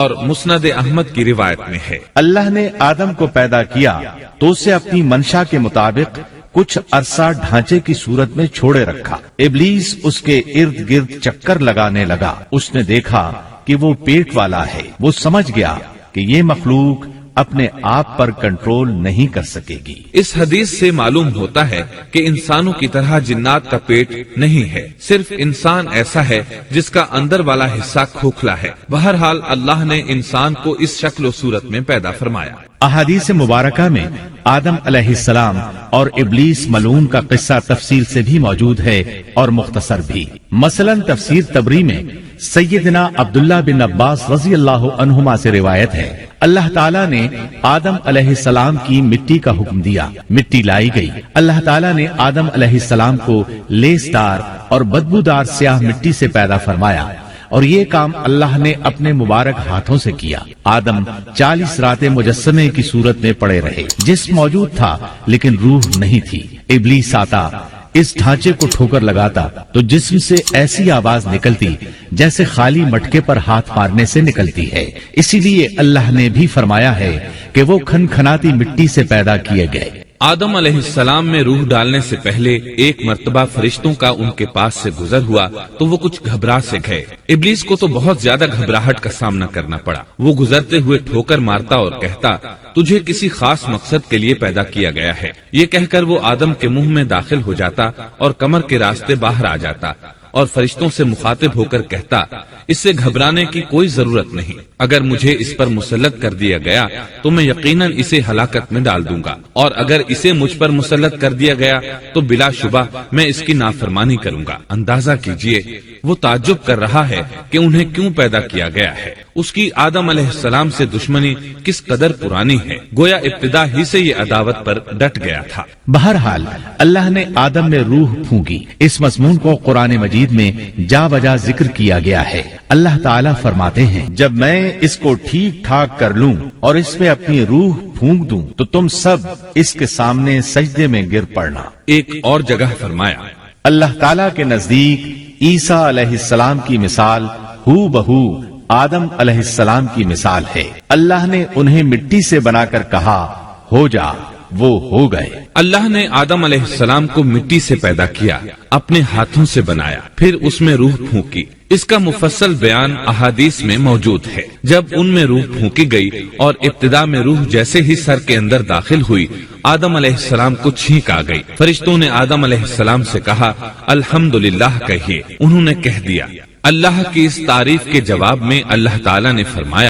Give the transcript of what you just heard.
اور مسند احمد کی روایت میں ہے، اللہ نے آدم کو پیدا کیا تو اسے اپنی منشا کے مطابق کچھ عرصہ ڈھانچے کی صورت میں چھوڑے رکھا۔ ابلیس اس کے ارد گرد چکر لگانے لگا۔ اس نے دیکھا کہ وہ پیٹ والا ہے۔ وہ سمجھ گیا کہ یہ مخلوق اپنے آپ پر کنٹرول نہیں کر سکے گی۔ اس حدیث سے معلوم ہوتا ہے کہ انسانوں کی طرح جنات کا پیٹ نہیں ہے، صرف انسان ایسا ہے جس کا اندر والا حصہ کھوکھلا ہے۔ بہرحال اللہ نے انسان کو اس شکل و صورت میں پیدا فرمایا۔ احادیث مبارکہ میں آدم علیہ السلام اور ابلیس ملعون کا قصہ تفصیل سے بھی موجود ہے اور مختصر بھی۔ مثلا تفسیر تبری میں سیدنا عبداللہ بن عباس رضی اللہ عنہما سے روایت ہے، اللہ تعالیٰ نے آدم علیہ السلام کی مٹی کا حکم دیا، مٹی لائی گئی۔ اللہ تعالیٰ نے آدم علیہ السلام کو لیسدار اور بدبودار سیاہ مٹی سے پیدا فرمایا، اور یہ کام اللہ نے اپنے مبارک ہاتھوں سے کیا۔ آدم 40 راتیں مجسمے کی صورت میں پڑے رہے، جسم موجود تھا لیکن روح نہیں تھی۔ ابلیس آتا، اس ڈھانچے کو ٹھوکر لگاتا تو جسم سے ایسی آواز نکلتی جیسے خالی مٹکے پر ہاتھ مارنے سے نکلتی ہے۔ اسی لیے اللہ نے بھی فرمایا ہے کہ وہ کھنکھناتی مٹی سے پیدا کیے گئے۔ آدم علیہ السلام میں روح ڈالنے سے پہلے ایک مرتبہ فرشتوں کا ان کے پاس سے گزر ہوا تو وہ کچھ گھبرا سے گئے۔ ابلیس کو تو بہت زیادہ گھبراہٹ کا سامنا کرنا پڑا۔ وہ گزرتے ہوئے ٹھوکر مارتا اور کہتا، تجھے کسی خاص مقصد کے لیے پیدا کیا گیا ہے۔ یہ کہہ کر وہ آدم کے منہ میں داخل ہو جاتا اور کمر کے راستے باہر آ جاتا اور فرشتوں سے مخاطب ہو کر کہتا، اس سے گھبرانے کی کوئی ضرورت نہیں۔ اگر مجھے اس پر مسلط کر دیا گیا تو میں یقیناً اسے ہلاکت میں ڈال دوں گا، اور اگر اسے مجھ پر مسلط کر دیا گیا تو بلا شبہ میں اس کی نافرمانی کروں گا۔ اندازہ کیجئے وہ تعجب کر رہا ہے کہ انہیں کیوں پیدا کیا گیا ہے۔ اس کی آدم علیہ السلام سے دشمنی کس قدر پرانی ہے، گویا ابتدا ہی سے یہ عداوت پر ڈٹ گیا تھا۔ بہرحال اللہ نے آدم میں روح پھونکی۔ اس مضمون کو قرآن مجید میں جا بجا ذکر کیا گیا ہے۔ اللہ تعالیٰ فرماتے ہیں، جب میں اس کو ٹھیک ٹھاک کر لوں اور اس میں اپنی روح پھونک دوں تو تم سب اس کے سامنے سجدے میں گر پڑنا۔ ایک اور جگہ فرمایا، اللہ تعالیٰ کے نزدیک عیسیٰ علیہ السلام کی مثال ہو بہو آدم علیہ السلام کی مثال ہے۔ اللہ نے انہیں مٹی سے بنا کر کہا، ہو جا، وہ ہو گئے۔ اللہ نے آدم علیہ السلام کو مٹی سے پیدا کیا، اپنے ہاتھوں سے بنایا، پھر اس میں روح پھونکی۔ اس کا مفصل بیان احادیث میں موجود ہے۔ جب ان میں روح پھونکی گئی اور ابتدا میں روح جیسے ہی سر کے اندر داخل ہوئی، آدم علیہ السلام کو چھینک آ گئی۔ فرشتوں نے آدم علیہ السلام سے کہا، الحمدللہ کہیے۔ انہوں نے کہہ دیا۔ اللہ کی اس تعریف کے جواب میں اللہ تعالیٰ نے فرمایا،